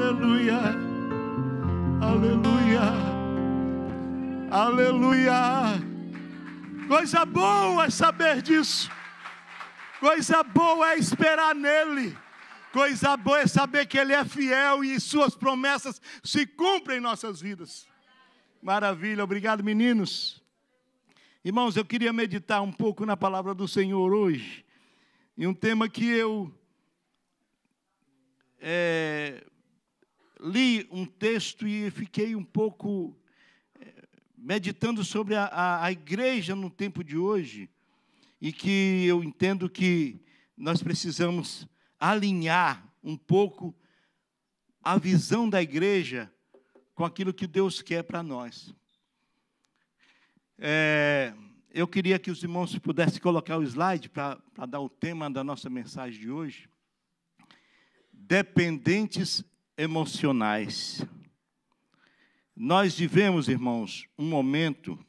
Aleluia. Aleluia. Aleluia. Coisa boa é saber disso. Coisa boa é esperar nele. Coisa boa é saber que ele é fiel e suas promessas se cumprem em nossas vidas. Maravilha, obrigado, meninos. Irmãos, eu queria meditar um pouco na palavra do Senhor hoje. E um tema que eu li um texto e fiquei um pouco meditando sobre a igreja no tempo de hoje. E que eu entendo que nós precisamos alinhar um pouco a visão da igreja com aquilo que Deus quer para nós. Eu queria que os irmãos pudessem colocar o slide para dar o tema da nossa mensagem de hoje. Dependentes emocionais. Nós vivemos, irmãos, um momento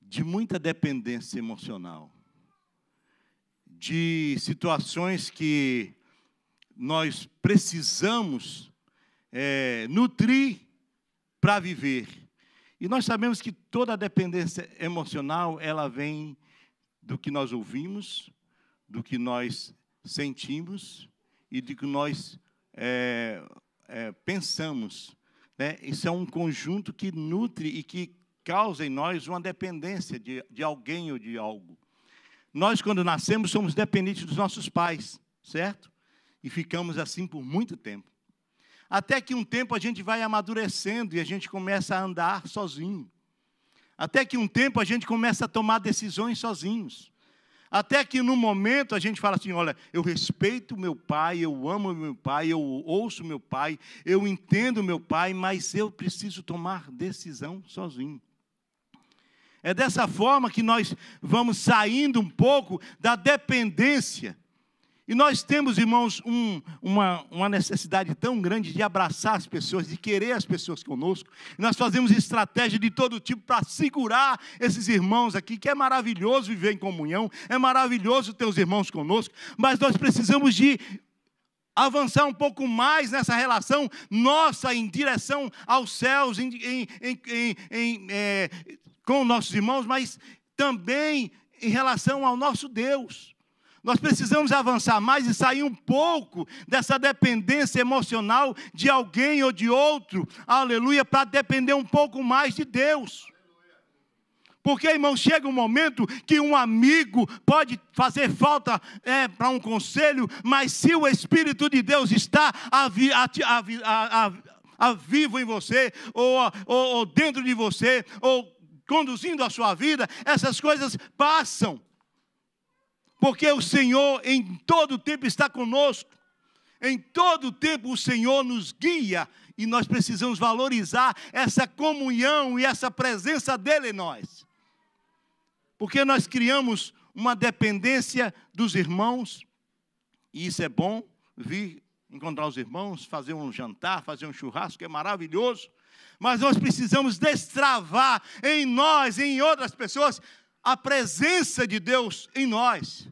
de muita dependência emocional. De situações que nós precisamos nutrir para viver. E nós sabemos que toda a dependência emocional, ela vem do que nós ouvimos, do que nós sentimos e do que nós pensamos. Né? Isso é um conjunto que nutre e que causa em nós uma dependência de alguém ou de algo. Nós, quando nascemos, somos dependentes dos nossos pais, certo? E ficamos assim por muito tempo. Até que um tempo a gente vai amadurecendo e a gente começa a andar sozinho. Até que um tempo a gente começa a tomar decisões sozinhos. Até que num momento a gente fala assim, olha, eu respeito meu pai, eu amo meu pai, eu ouço meu pai, eu entendo meu pai, mas eu preciso tomar decisão sozinho. É dessa forma que nós vamos saindo um pouco da dependência. E nós temos, irmãos, uma necessidade tão grande de abraçar as pessoas, de querer as pessoas conosco. E nós fazemos estratégia de todo tipo para segurar esses irmãos aqui, que é maravilhoso viver em comunhão, é maravilhoso ter os irmãos conosco, mas nós precisamos de avançar um pouco mais nessa relação nossa em direção aos céus, com nossos irmãos, mas também em relação ao nosso Deus. Nós precisamos avançar mais e sair um pouco dessa dependência emocional de alguém ou de outro, aleluia, para depender um pouco mais de Deus. Porque, irmão, chega um momento que um amigo pode fazer falta para um conselho, mas se o Espírito de Deus está vivo em você, ou dentro de você, ou conduzindo a sua vida, essas coisas passam. Porque o Senhor em todo tempo está conosco. Em todo tempo o Senhor nos guia. E nós precisamos valorizar essa comunhão e essa presença dEle em nós. Porque nós criamos uma dependência dos irmãos. E isso é bom, vir encontrar os irmãos, fazer um jantar, fazer um churrasco, é maravilhoso. Mas nós precisamos destravar em nós, em outras pessoas, a presença de Deus em nós.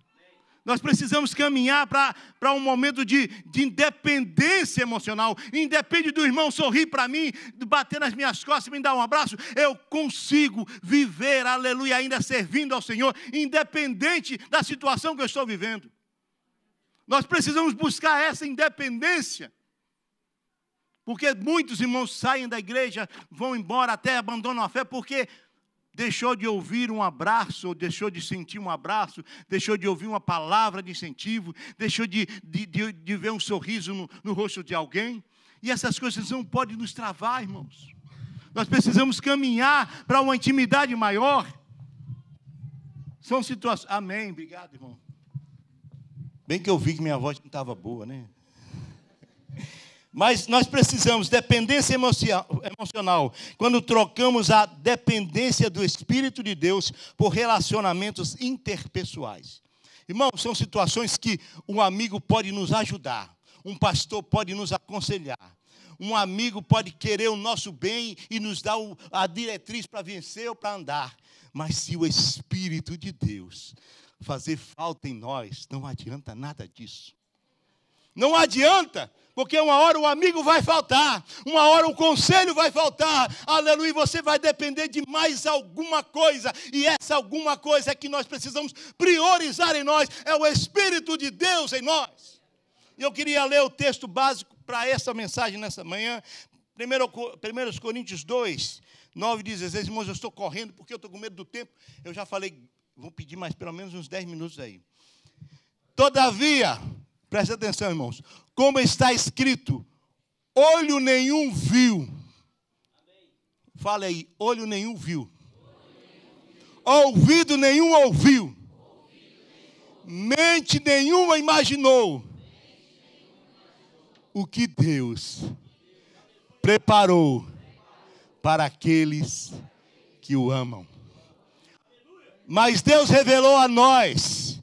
Nós precisamos caminhar para um momento de independência emocional. Independe do irmão sorrir para mim, bater nas minhas costas e me dar um abraço. Eu consigo viver, aleluia, ainda servindo ao Senhor, independente da situação que eu estou vivendo. Nós precisamos buscar essa independência. Porque muitos irmãos saem da igreja, vão embora, até abandonam a fé, porque deixou de ouvir um abraço, ou deixou de sentir um abraço, deixou de ouvir uma palavra de incentivo, deixou de ver um sorriso no rosto de alguém. E essas coisas não podem nos travar, irmãos. Nós precisamos caminhar para uma intimidade maior. São situações... Amém, obrigado, irmão. Bem que eu vi que minha voz não estava boa, né? Mas nós precisamos, dependência emocional, quando trocamos a dependência do Espírito de Deus por relacionamentos interpessoais. Irmãos, são situações que um amigo pode nos ajudar, um pastor pode nos aconselhar, um amigo pode querer o nosso bem e nos dar a diretriz para vencer ou para andar. Mas se o Espírito de Deus fazer falta em nós, não adianta nada disso. Não adianta, Porque uma hora o amigo vai faltar, uma hora o conselho vai faltar, aleluia, e você vai depender de mais alguma coisa, e essa alguma coisa é que nós precisamos priorizar em nós, é o Espírito de Deus em nós. E eu queria ler o texto básico para essa mensagem nessa manhã, 1 Coríntios 2, 9 diz, irmãos, eu estou correndo porque eu estou com medo do tempo, eu já falei, vou pedir mais pelo menos uns 10 minutos aí. Todavia, preste atenção, irmãos, como está escrito, olho nenhum viu. Fala aí, olho nenhum viu. Ouvido nenhum ouviu. Mente nenhuma imaginou o que Deus preparou para aqueles que o amam. Mas Deus revelou a nós,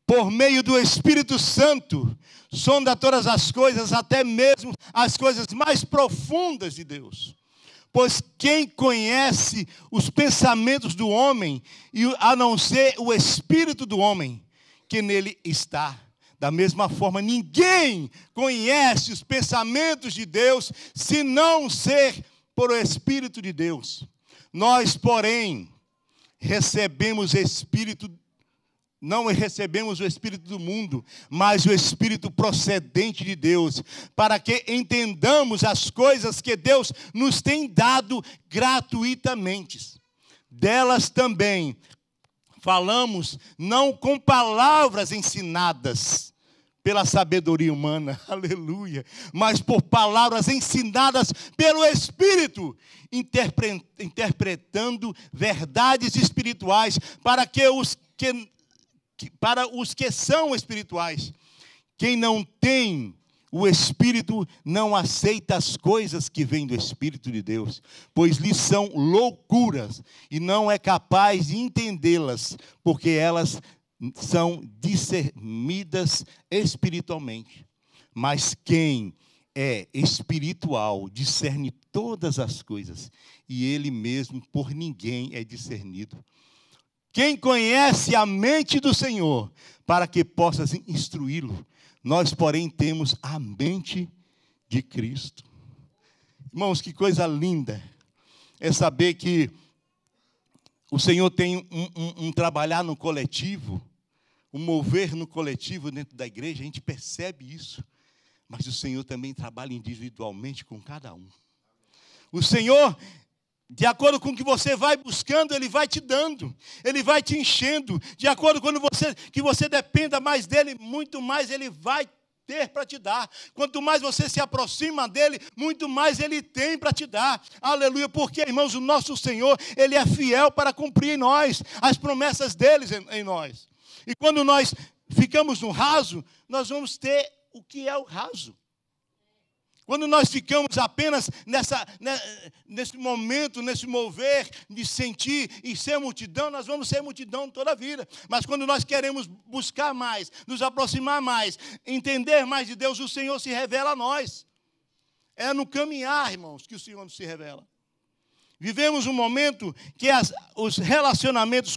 por meio do Espírito Santo, sonda todas as coisas, até mesmo as coisas mais profundas de Deus. Pois quem conhece os pensamentos do homem, a não ser o Espírito do homem, que nele está. Da mesma forma, ninguém conhece os pensamentos de Deus, se não ser por o Espírito de Deus. Nós, porém, não recebemos o Espírito do mundo, mas o Espírito procedente de Deus, para que entendamos as coisas que Deus nos tem dado gratuitamente. Delas também falamos, não com palavras ensinadas pela sabedoria humana, aleluia, mas por palavras ensinadas pelo Espírito, interpretando verdades espirituais para os que são espirituais. Quem não tem o Espírito não aceita as coisas que vêm do Espírito de Deus, pois lhes são loucuras e não é capaz de entendê-las, porque elas são discernidas espiritualmente. Mas quem é espiritual discerne todas as coisas, e ele mesmo por ninguém é discernido. Quem conhece a mente do Senhor, para que possas instruí-lo? Nós, porém, temos a mente de Cristo. Irmãos, que coisa linda é saber que o Senhor tem um trabalhar no coletivo, um mover no coletivo dentro da igreja, a gente percebe isso. Mas o Senhor também trabalha individualmente com cada um. O Senhor, de acordo com o que você vai buscando, Ele vai te dando, Ele vai te enchendo. De acordo com que você dependa mais dEle, muito mais Ele vai ter para te dar. Quanto mais você se aproxima dEle, muito mais Ele tem para te dar. Aleluia, porque, irmãos, o nosso Senhor, Ele é fiel para cumprir em nós as promessas dEle em nós. E quando nós ficamos no raso, nós vamos ter o que é o raso. Quando nós ficamos apenas nesse momento, nesse mover de sentir e ser multidão, nós vamos ser multidão toda a vida. Mas quando nós queremos buscar mais, nos aproximar mais, entender mais de Deus, o Senhor se revela a nós. É no caminhar, irmãos, que o Senhor se revela. Vivemos um momento que os relacionamentos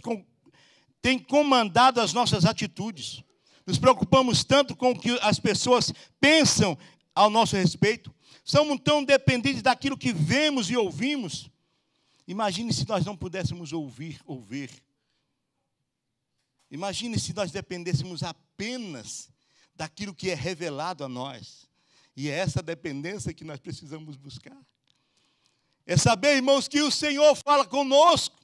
têm comandado as nossas atitudes. Nos preocupamos tanto com o que as pessoas pensam ao nosso respeito, somos tão dependentes daquilo que vemos e ouvimos. Imagine se nós não pudéssemos ouvir. Imagine se nós dependêssemos apenas daquilo que é revelado a nós. E é essa dependência que nós precisamos buscar. É saber, irmãos, que o Senhor fala conosco.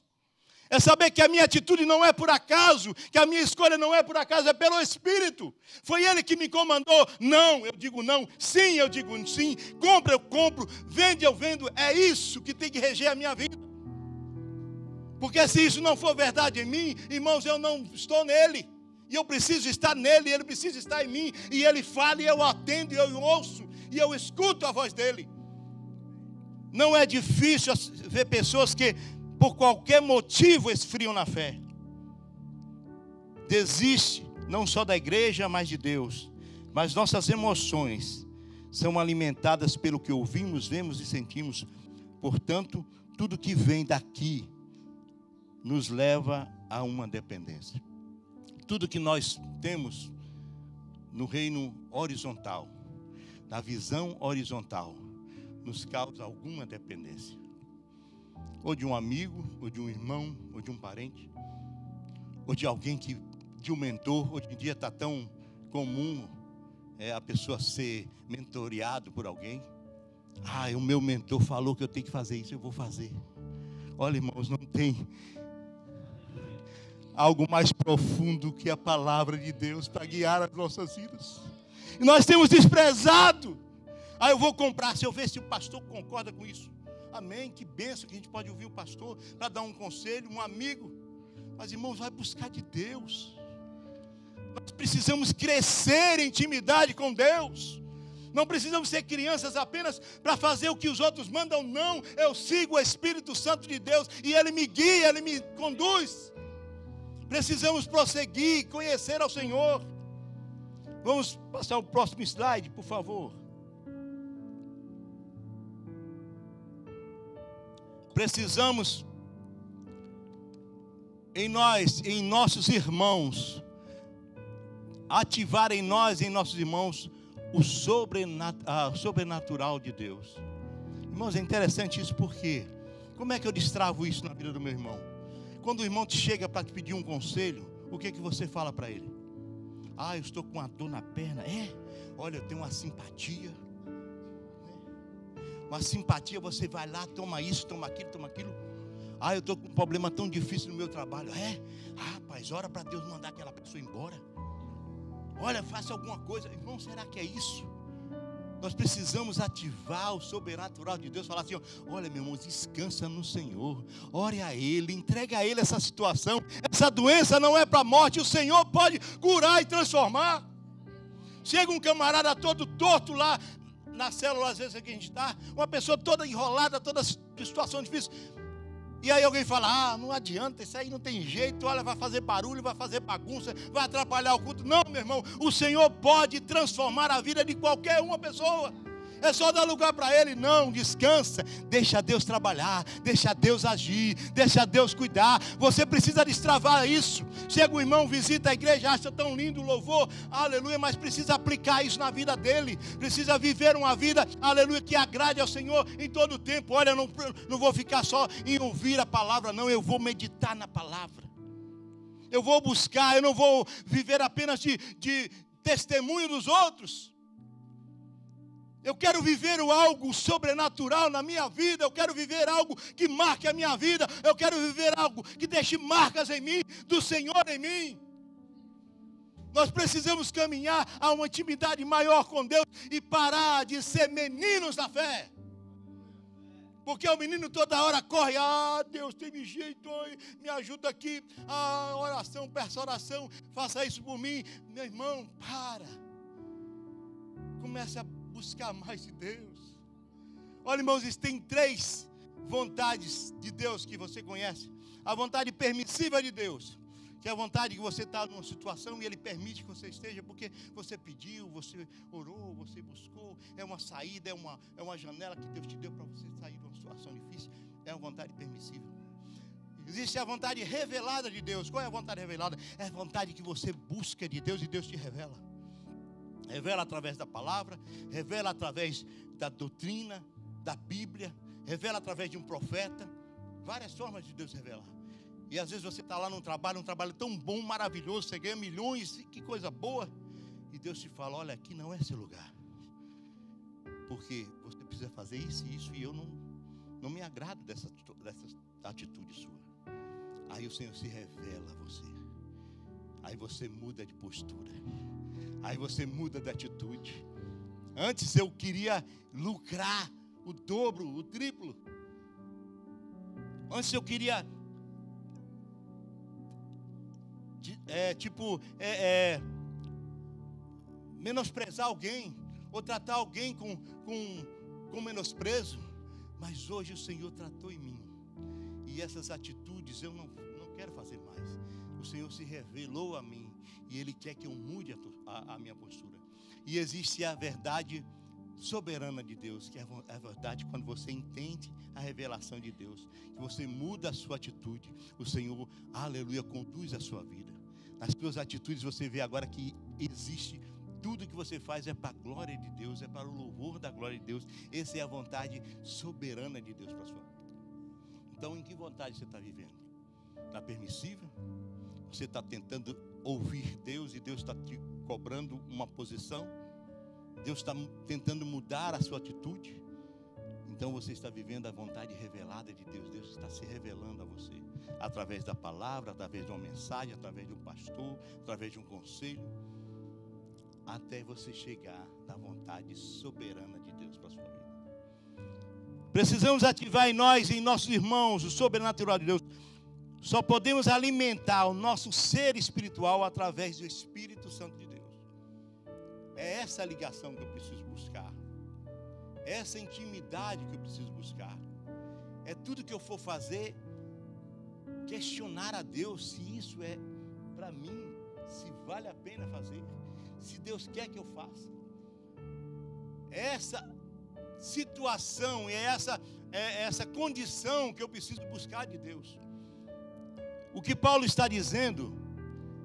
É saber que a minha atitude não é por acaso, que a minha escolha não é por acaso, é pelo Espírito. Foi Ele que me comandou. Não, eu digo não. Sim, eu digo sim. Compra, eu compro. Vende, eu vendo. É isso que tem que reger a minha vida. Porque se isso não for verdade em mim, irmãos, eu não estou nele. E eu preciso estar nele, ele precisa estar em mim. E ele fala, e eu atendo, e eu ouço, e eu escuto a voz dele. Não é difícil ver pessoas que por qualquer motivo esfriam na fé. Desiste não só da igreja, mas de Deus. Mas nossas emoções são alimentadas pelo que ouvimos, vemos e sentimos. Portanto, tudo que vem daqui nos leva a uma dependência. Tudo que nós temos no reino horizontal da visão horizontal, nos causa alguma dependência. Ou de um amigo, ou de um irmão, ou de um parente, ou de alguém de um mentor. Hoje em dia está tão comum a pessoa ser mentoreado por alguém. O meu mentor falou que eu tenho que fazer isso, eu vou fazer. Olha, irmãos, não tem algo mais profundo que a palavra de Deus para guiar as nossas vidas. E nós temos desprezado. Eu vou comprar, se eu ver se o pastor concorda com isso. Amém, que bênção que a gente pode ouvir o pastor para dar um conselho, um amigo. Mas, irmãos, vai buscar de Deus. Nós precisamos crescer em intimidade com Deus. Não precisamos ser crianças apenas para fazer o que os outros mandam, não. Eu sigo o Espírito Santo de Deus e Ele me guia, Ele me conduz. Precisamos prosseguir, conhecer ao Senhor. Vamos passar o próximo slide, por favor. Precisamos em nossos irmãos, ativar em nós, em nossos irmãos, o sobrenatural de Deus. Irmãos, é interessante isso, porque como é que eu destravo isso na vida do meu irmão? Quando o irmão te chega para te pedir um conselho, o que você fala para ele? Eu estou com uma dor na perna. Olha, eu tenho uma simpatia. Uma simpatia, você vai lá, toma isso, toma aquilo. Eu estou com um problema tão difícil no meu trabalho. Rapaz, ora para Deus mandar aquela pessoa embora. Olha, faça alguma coisa. Irmão, será que é isso? Nós precisamos ativar o sobrenatural de Deus. Falar assim, olha, meu irmão, descansa no Senhor. Ore a Ele, entregue a Ele essa situação. Essa doença não é para a morte. O Senhor pode curar e transformar. Chega um camarada todo torto lá na célula, às vezes que a gente está, uma pessoa toda enrolada, toda situação difícil. E aí alguém fala, não adianta, isso aí não tem jeito, olha, vai fazer barulho, vai fazer bagunça, vai atrapalhar o culto. Não, meu irmão, o Senhor pode transformar a vida de qualquer uma pessoa. É só dar lugar para Ele. Não, descansa, deixa Deus trabalhar, deixa Deus agir, deixa Deus cuidar. Você precisa destravar isso. Chega um irmão, visita a igreja, acha tão lindo o louvor, aleluia, mas precisa aplicar isso na vida dele. Precisa viver uma vida, aleluia, que agrade ao Senhor em todo o tempo. Olha, não vou ficar só em ouvir a palavra, não, eu vou meditar na palavra. Eu vou buscar, eu não vou viver apenas de testemunho dos outros. Eu quero viver algo sobrenatural na minha vida. Eu quero viver algo que marque a minha vida. Eu quero viver algo que deixe marcas em mim, do Senhor em mim. Nós precisamos caminhar a uma intimidade maior com Deus e parar de ser meninos na fé. Porque o menino toda hora corre, Deus, tem jeito, me ajuda aqui, oração, peça oração, faça isso por mim. Meu irmão, para. Comece a buscar mais de Deus. Olha, irmãos, existem 3 vontades de Deus que você conhece. A vontade permissiva de Deus, que é a vontade que você está numa situação e Ele permite que você esteja, porque você pediu, você orou, você buscou. É uma saída, é uma janela que Deus te deu para você sair de uma situação difícil. É a vontade permissiva. Existe a vontade revelada de Deus. Qual é a vontade revelada? É a vontade que você busca de Deus e Deus te revela. Revela através da palavra, revela através da doutrina, da Bíblia, revela através de um profeta. Várias formas de Deus revelar. E às vezes você está lá num trabalho tão bom, maravilhoso, você ganha milhões, que coisa boa. E Deus te fala, olha, aqui não é seu lugar. Porque você precisa fazer isso e isso, e eu não me agrado dessa atitude sua. Aí o Senhor se revela a você. Aí você muda de postura. Aí você muda de atitude. Antes eu queria lucrar o dobro, o triplo. Antes eu queria menosprezar alguém, ou tratar alguém com menosprezo. Mas hoje o Senhor tratou em mim. E essas atitudes eu não quero fazer mais. O Senhor se revelou a mim. E Ele quer que eu mude a minha postura. E existe a verdade soberana de Deus, que é a verdade quando você entende a revelação de Deus, que você muda a sua atitude. O Senhor, aleluia, conduz a sua vida. Nas suas atitudes você vê agora que existe Tudo que você faz é para a glória de Deus, é para o louvor da glória de Deus. Essa é a vontade soberana de Deus para a sua vida. Então, em que vontade você está vivendo? Na permissiva? Você está tentando ouvir Deus e Deus está te cobrando uma posição? Deus está tentando mudar a sua atitude? Então você está vivendo a vontade revelada de Deus. Deus está se revelando a você através da palavra, através de uma mensagem, através de um pastor, através de um conselho, até você chegar na vontade soberana de Deus para a sua vida. Precisamos ativar em nós, em nossos irmãos, o sobrenatural de Deus. Só podemos alimentar o nosso ser espiritual através do Espírito Santo de Deus. É essa ligação que eu preciso buscar. É essa intimidade que eu preciso buscar. É tudo que eu for fazer, questionar a Deus se isso é para mim, se vale a pena fazer, se Deus quer que eu faça. Essa situação, é essa condição que eu preciso buscar de Deus. O que Paulo está dizendo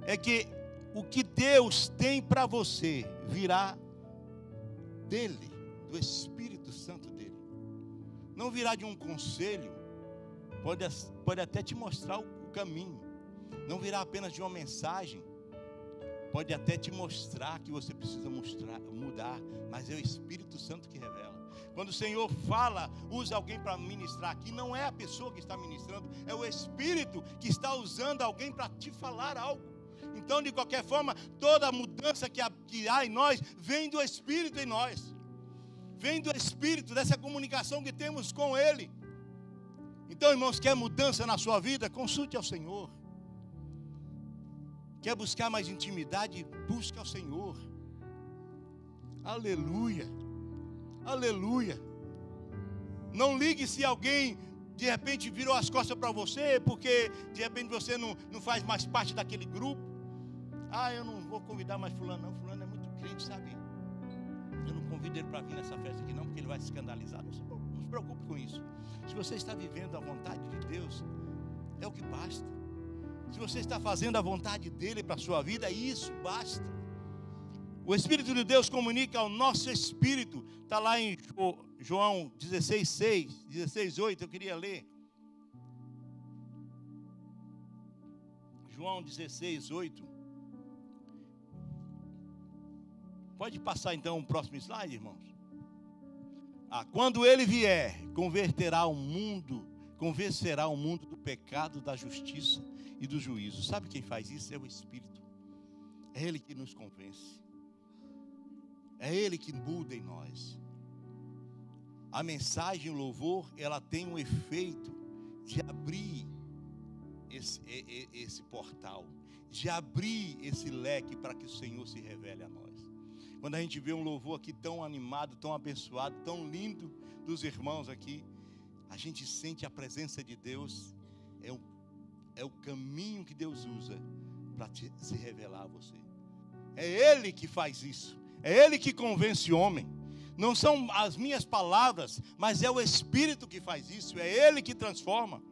é que o que Deus tem para você virá dele, do Espírito Santo dele. Não virá de um conselho, pode até te mostrar o caminho. Não virá apenas de uma mensagem, pode até te mostrar que você precisa mudar, mas é o Espírito Santo que revela. Quando o Senhor fala, usa alguém para ministrar aqui, não é a pessoa que está ministrando, é o Espírito que está usando alguém para te falar algo. Então, de qualquer forma, toda a mudança que há em nós, vem do Espírito em nós. Vem do Espírito, dessa comunicação que temos com Ele. Então, irmãos, quer mudança na sua vida? Consulte ao Senhor. Quer buscar mais intimidade? Busque ao Senhor. Aleluia. Aleluia. Não ligue se alguém de repente virou as costas para você, porque de repente você não faz mais parte daquele grupo. Eu não vou convidar mais fulano não, fulano é muito crente, sabe? Eu não convido ele para vir nessa festa aqui não, porque ele vai se escandalizar. Não se preocupe com isso. Se você está vivendo a vontade de Deus, é o que basta. Se você está fazendo a vontade dele para a sua vida, isso basta. O Espírito de Deus comunica ao nosso espírito. Está lá em João 16:6, 16:8, eu queria ler. João 16:8. Pode passar então o próximo slide, irmãos. Quando ele vier, convencerá o mundo do pecado, da justiça e do juízo. Sabe quem faz isso? É o Espírito. É Ele que nos convence. É Ele que muda em nós. A mensagem, o louvor, ela tem um efeito de abrir esse portal, de abrir esse leque para que o Senhor se revele a nós. Quando a gente vê um louvor aqui tão animado, tão abençoado, tão lindo dos irmãos aqui, a gente sente a presença de Deus. É o caminho que Deus usa para se revelar a você. É Ele que faz isso. É Ele que convence o homem. Não são as minhas palavras, mas é o Espírito que faz isso. É Ele que transforma.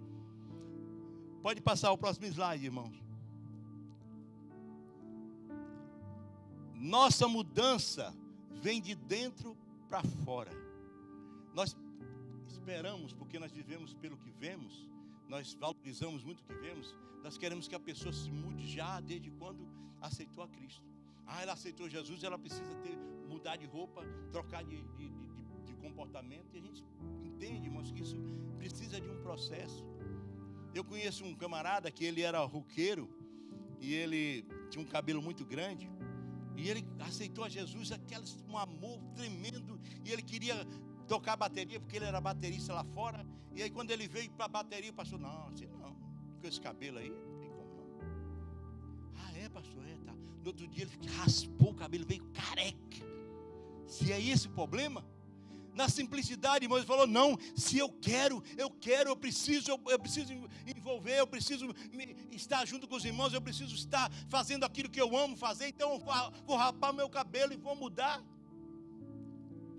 Pode passar o próximo slide, irmãos. Nossa mudança vem de dentro para fora. Nós esperamos, porque nós vivemos pelo que vemos, nós valorizamos muito o que vemos, nós queremos que a pessoa se mude já desde quando aceitou a Cristo. Ela aceitou Jesus, ela precisa mudar de roupa, trocar de comportamento, e a gente entende, irmãos, que isso precisa de um processo. Eu conheço um camarada que ele era roqueiro, e ele tinha um cabelo muito grande, e ele aceitou a Jesus, um amor tremendo, e ele queria tocar bateria, porque ele era baterista lá fora. E aí quando ele veio para a bateria, o pastor, não, assim não, com esse cabelo aí, não tem como não. É pastor, tá. No outro dia ele raspou o cabelo, veio careca. Se é esse o problema, na simplicidade, irmão, ele falou, não, se eu preciso envolver, eu preciso estar junto com os irmãos, eu preciso estar fazendo aquilo que eu amo fazer, então eu vou rapar meu cabelo e vou mudar.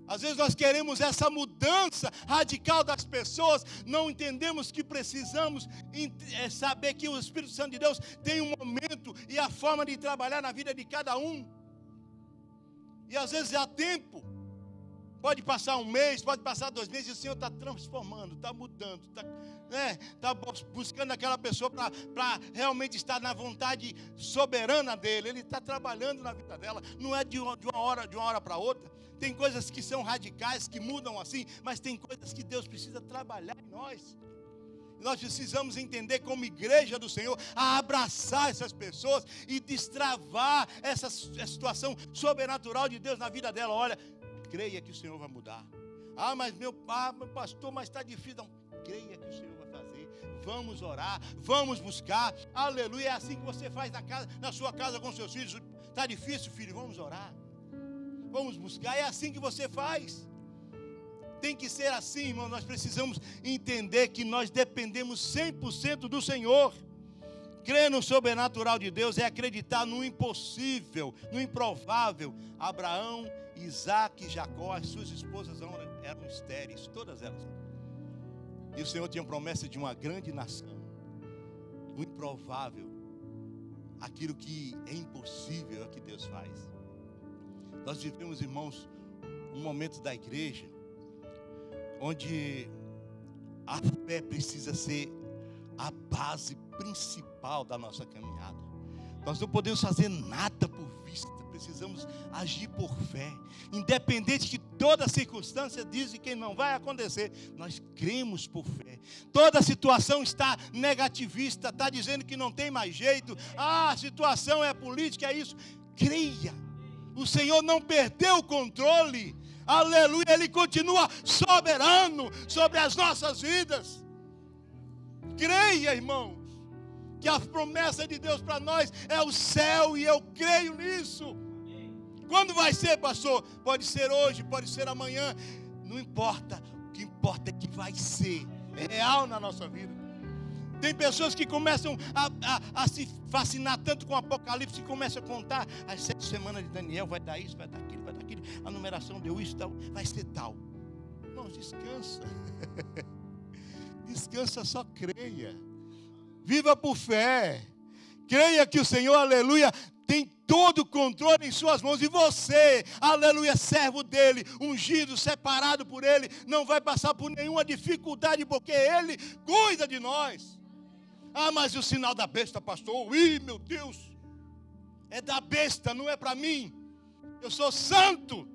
Às vezes nós queremos essa mudança radical das pessoas, não entendemos que precisamos saber que o Espírito Santo de Deus tem um momento e a forma de trabalhar na vida de cada um. E às vezes há tempo. Pode passar um mês, pode passar 2 meses, e o Senhor está transformando, está mudando, está buscando aquela pessoa para realmente estar na vontade soberana dele. Ele está trabalhando na vida dela, não é de uma hora para outra. Tem coisas que são radicais, que mudam assim, mas tem coisas que Deus precisa trabalhar em nós. Nós precisamos entender como igreja do Senhor, a abraçar essas pessoas e destravar essa situação sobrenatural de Deus na vida dela. Olha, creia que o Senhor vai mudar. Mas meu pastor, mas está difícil. Não, creia que o Senhor vai fazer. Vamos orar, vamos buscar. Aleluia, é assim que você faz na sua casa com seus filhos. Está difícil, filho? Vamos orar. Vamos buscar, é assim que você faz. Tem que ser assim, irmão. Nós precisamos entender que nós dependemos 100% do Senhor. Crer no sobrenatural de Deus é acreditar no impossível, no improvável. Abraão, Isaac e Jacó, as suas esposas eram estéreis, todas elas. E o Senhor tinha promessa de uma grande nação. O improvável, aquilo que é impossível é o que Deus faz. Nós vivemos, irmãos, um momento da igreja onde a fé precisa ser a base principal da nossa caminhada. Nós não podemos fazer nada por vista, precisamos agir por fé. Independente de toda circunstância, dizem que não vai acontecer, nós cremos por fé. Toda situação está negativista, está dizendo que não tem mais jeito, a situação é política, é isso. Creia, o Senhor não perdeu o controle. Aleluia, Ele continua soberano sobre as nossas vidas. Creia, irmãos, que a promessa de Deus para nós é o céu, e eu creio nisso. Quando vai ser, pastor? Pode ser hoje, pode ser amanhã, não importa. O que importa é que vai ser, é real na nossa vida. Tem pessoas que começam a se fascinar tanto com o Apocalipse, e começam a contar as 7 semanas de Daniel, vai dar isso, vai dar aquilo, vai dar aquilo, a numeração deu isso, tal, vai ser tal. Irmãos, descansa. Descansa, só creia. Viva por fé. Creia que o Senhor, aleluia, tem todo o controle em suas mãos. E você, aleluia, servo dele, ungido, separado por ele, não vai passar por nenhuma dificuldade, porque ele cuida de nós. Mas o sinal da besta, pastor? Ih, meu Deus, é da besta, não é para mim. Eu sou santo,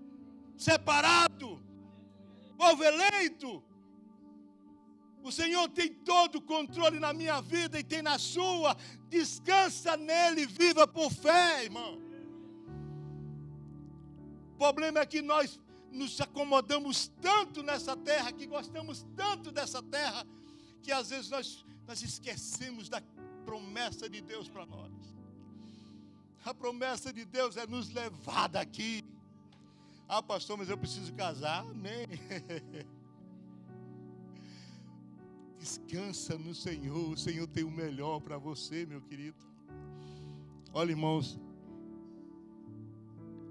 separado, povo eleito. O Senhor tem todo o controle na minha vida e tem na sua. Descansa nele, viva por fé, irmão. O problema é que nós nos acomodamos tanto nessa terra, que gostamos tanto dessa terra, que às vezes nós esquecemos da promessa de Deus para nós. A promessa de Deus é nos levar daqui. Pastor, mas eu preciso casar. Amém. Descansa no Senhor. O Senhor tem o melhor para você, meu querido. Olha, irmãos,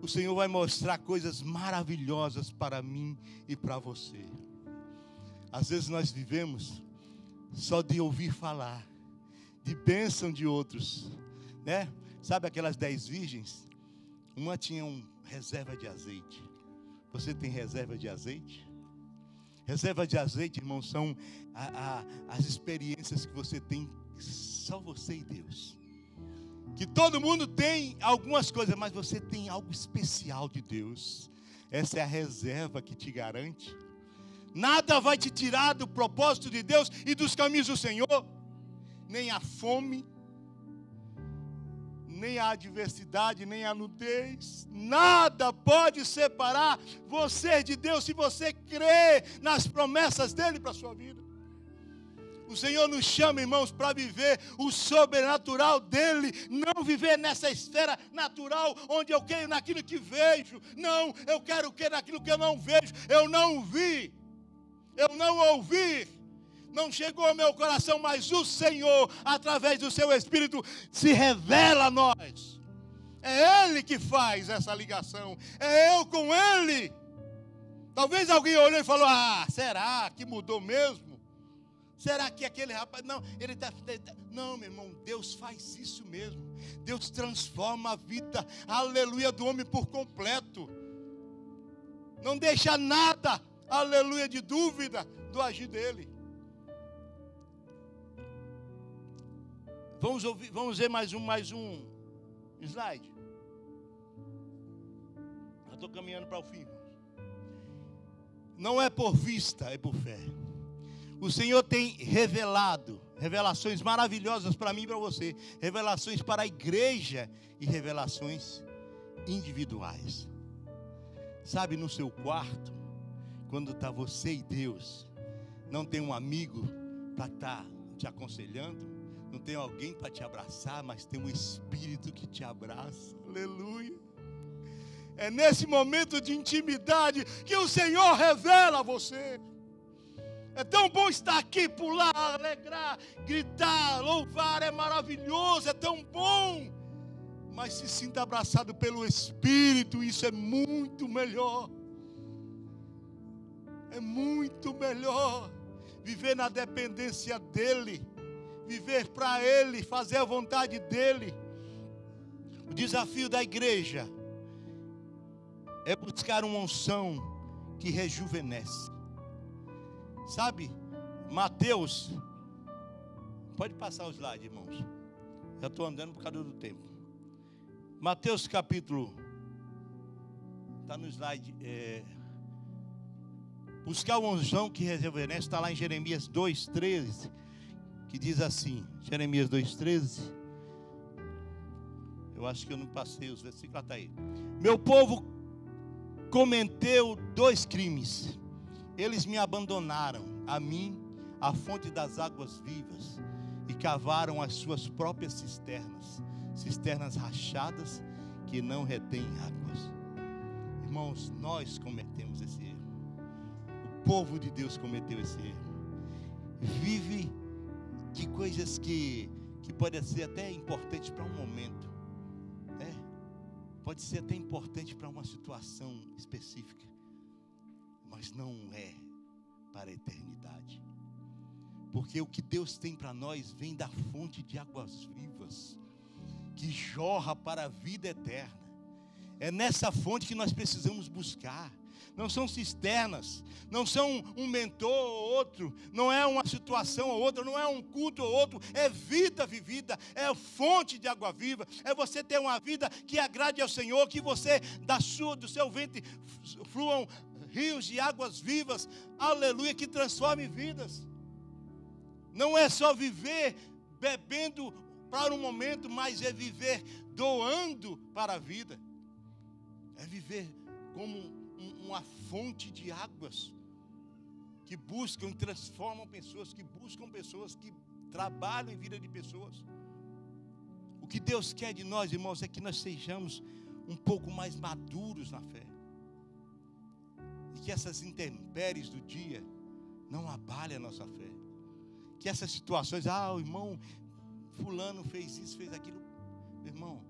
o Senhor vai mostrar coisas maravilhosas para mim e para você. Às vezes nós vivemos só de ouvir falar, de bênção de outros, né? Sabe aquelas 10 virgens? Uma tinha reserva de azeite. Você tem reserva de azeite? Reserva de azeite, irmão, são as experiências que você tem, só você e Deus. Que todo mundo tem algumas coisas, mas você tem algo especial de Deus. Essa é a reserva que te garante. Nada vai te tirar do propósito de Deus e dos caminhos do Senhor. Nem a fome, nem a adversidade, nem a nudez. Nada pode separar você de Deus se você crê nas promessas dele para a sua vida. O Senhor nos chama, irmãos, para viver o sobrenatural dele. Não viver nessa esfera natural, onde eu creio naquilo que vejo. Não, eu quero crer naquilo que eu não vejo. Eu não vi, eu não ouvi, não chegou ao meu coração, mas o Senhor, através do seu Espírito, se revela a nós. É Ele que faz essa ligação, é eu com Ele. Talvez alguém olhou e falou: será que mudou mesmo? Será que aquele rapaz, não, ele está... Não, meu irmão, Deus faz isso mesmo. Deus transforma a vida, aleluia, do homem por completo. Não deixa nada, aleluia, de dúvida do agir dele. Vamos ver mais um slide. Eu estou caminhando para o fim, irmãos. Não é por vista, é por fé. O Senhor tem revelado revelações maravilhosas para mim e para você. Revelações para a igreja e revelações individuais. Sabe, no seu quarto, quando está você e Deus, não tem um amigo para estar te aconselhando, não tem alguém para te abraçar, mas tem um Espírito que te abraça. Aleluia. É nesse momento de intimidade que o Senhor revela a você. É tão bom estar aqui, pular, alegrar, gritar, louvar, é maravilhoso, é tão bom. Mas se sinta abraçado pelo Espírito, isso é muito melhor. É muito melhor viver na dependência dEle, viver para Ele, fazer a vontade dEle. O desafio da igreja é buscar uma unção que rejuvenesce. Sabe, Mateus, pode passar o slide, irmãos. Já estou andando por causa do tempo. Mateus capítulo, está no slide, buscar uma unção que rejuvenesce, está lá em Jeremias 2,13, que diz assim, Jeremias 2,13, eu acho que eu não passei os versículos, está aí. Meu povo cometeu 2 crimes. Eles me abandonaram, a mim, a fonte das águas vivas, e cavaram as suas próprias cisternas rachadas, que não retêm águas. Irmãos, nós cometemos esse erro. O povo de Deus cometeu esse erro. Vive de coisas que podem ser até importantes para um momento. Pode ser até importante para uma situação específica, mas não é para a eternidade. Porque o que Deus tem para nós vem da fonte de águas vivas, que jorra para a vida eterna. É nessa fonte que nós precisamos buscar. Não são cisternas, não são um mentor ou outro, não é uma situação ou outra, não é um culto ou outro, é vida vivida, é fonte de água viva, é você ter uma vida que agrade ao Senhor, que você, do seu ventre fluam rios de águas vivas, aleluia, que transformem vidas. Não é só viver bebendo para um momento, mas é viver doando para a vida, é viver como uma fonte de águas que buscam e transformam pessoas, que buscam pessoas, que trabalham em vida de pessoas. O que Deus quer de nós, irmãos, é que nós sejamos um pouco mais maduros na fé, e que essas intempéries do dia não abalem a nossa fé, que essas situações, o irmão fulano fez isso, fez aquilo. Meu irmão,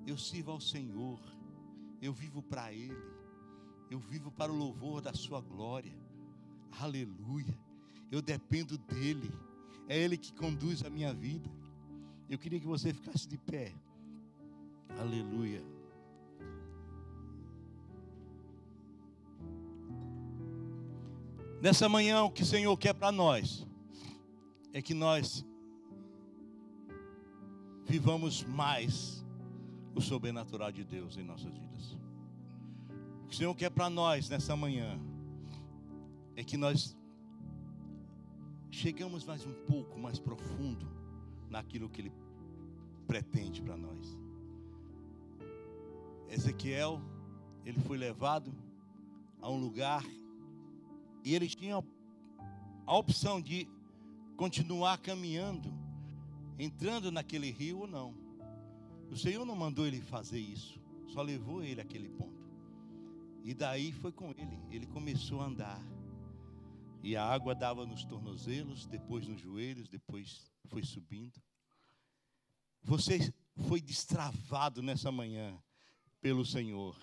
eu sirvo ao Senhor, eu vivo para Ele, eu vivo para o louvor da sua glória, aleluia, eu dependo dEle, é Ele que conduz a minha vida. Eu queria que você ficasse de pé, aleluia. Nessa manhã, o que o Senhor quer para nós é que nós vivamos mais o sobrenatural de Deus em nossas vidas. O que o Senhor quer para nós nessa manhã é que nós chegamos mais um pouco mais profundo naquilo que Ele pretende para nós. Ezequiel, ele foi levado a um lugar e ele tinha a opção de continuar caminhando, entrando naquele rio ou não. O Senhor não mandou ele fazer isso, só levou ele àquele ponto. E daí foi com ele, ele começou a andar. E a água dava nos tornozelos, depois nos joelhos, depois foi subindo. Você foi destravado nessa manhã pelo Senhor.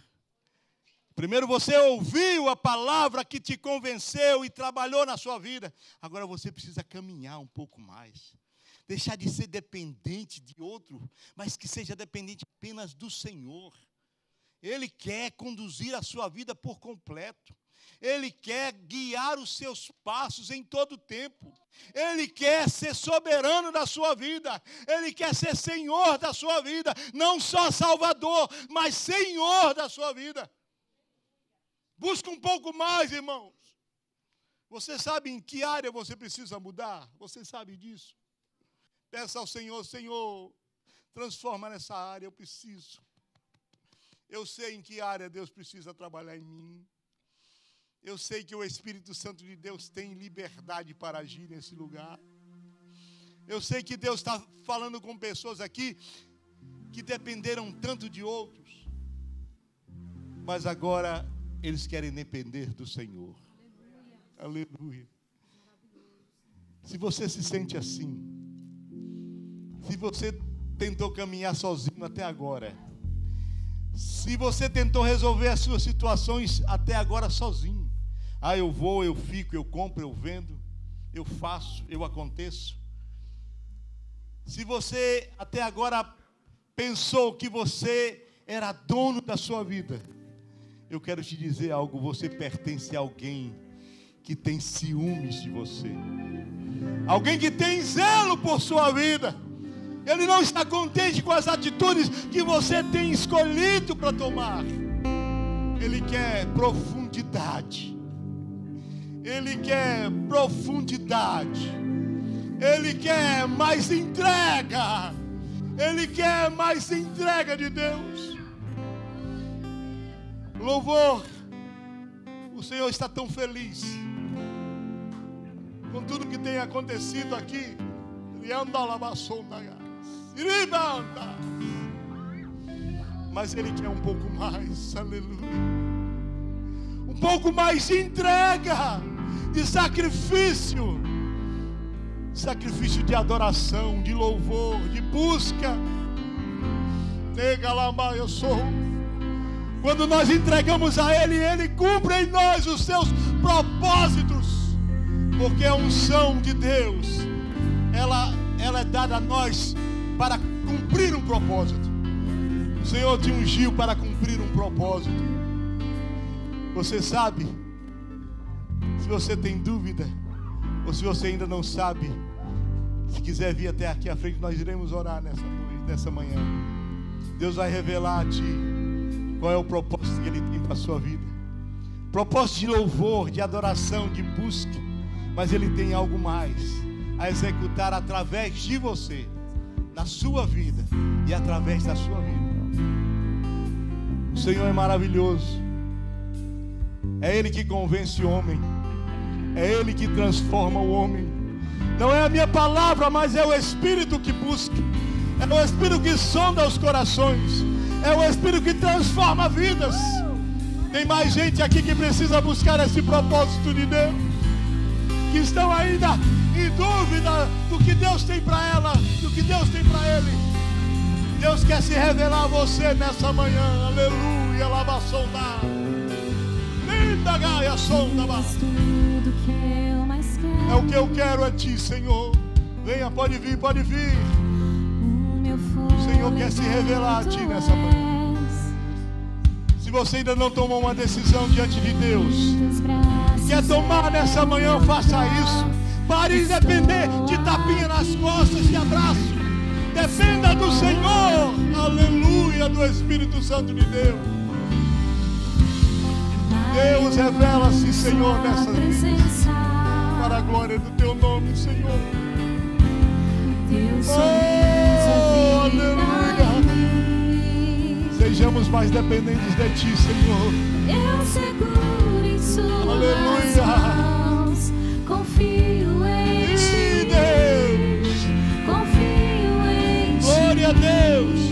Primeiro você ouviu a palavra que te convenceu e trabalhou na sua vida. Agora você precisa caminhar um pouco mais. Deixar de ser dependente de outro, mas que seja dependente apenas do Senhor. Ele quer conduzir a sua vida por completo. Ele quer guiar os seus passos em todo o tempo. Ele quer ser soberano da sua vida. Ele quer ser Senhor da sua vida. Não só Salvador, mas Senhor da sua vida. Busca um pouco mais, irmãos. Você sabe em que área você precisa mudar? Você sabe disso? Peça ao Senhor, Senhor, transforma nessa área, eu preciso. Eu sei em que área Deus precisa trabalhar em mim. Eu sei que o Espírito Santo de Deus tem liberdade para agir nesse lugar. Eu sei que Deus está falando com pessoas aqui que dependeram tanto de outros, mas agora eles querem depender do Senhor. Aleluia. Se você se sente assim, se você tentou caminhar sozinho até agora, se você tentou resolver as suas situações até agora sozinho, eu vou, eu fico, eu compro, eu vendo, eu faço, eu aconteço. Se você até agora pensou que você era dono da sua vida, eu quero te dizer algo, você pertence a alguém que tem ciúmes de você. Alguém que tem zelo por sua vida. Ele não está contente com as atitudes que você tem escolhido para tomar. Ele quer profundidade. Ele quer profundidade. Ele quer mais entrega. Ele quer mais entrega de Deus. Louvor. O Senhor está tão feliz com tudo que tem acontecido aqui. Mas Ele quer um pouco mais, aleluia. Um pouco mais de entrega, de sacrifício. Sacrifício de adoração, de louvor, de busca. Eu sou. Quando nós entregamos a Ele, Ele cumpre em nós os seus propósitos. Porque a unção de Deus, ela é dada a nós para cumprir um propósito. O Senhor te ungiu para cumprir um propósito. Você sabe? Se você tem dúvida, ou se você ainda não sabe, se quiser vir até aqui à frente, nós iremos orar nessa manhã. Deus vai revelar a ti qual é o propósito que Ele tem para a sua vida. Propósito de louvor, de adoração, de busca. Mas Ele tem algo mais a executar através de você, na sua vida e através da sua vida. O Senhor é maravilhoso. É Ele que convence o homem. É Ele que transforma o homem. Não é a minha palavra, mas é o Espírito que busca. É o Espírito que sonda os corações. É o Espírito que transforma vidas. Tem mais gente aqui que precisa buscar esse propósito de Deus, que estão ainda em dúvida do que Deus tem para ela, do que Deus tem para ele. Deus quer se revelar a você nessa manhã. Aleluia, lava sondar. Linda gaia sonda. É o que eu quero a ti, Senhor. Venha, pode vir, pode vir. O Senhor quer se revelar a ti nessa manhã. Se você ainda não tomou uma decisão diante de Deus, quer tomar nessa manhã, faça isso. Pare de depender de tapinha nas costas, de abraço. Dependa do Senhor. Aleluia, do Espírito Santo de Deus. Deus, revela-se, Senhor, nessa vida, para a glória do teu nome, Senhor. Oh, aleluia. Sejamos mais dependentes de ti, Senhor. Eu seguro em suas aleluia. Mãos, confio em ti, Deus. confio em ti. Glória a Deus.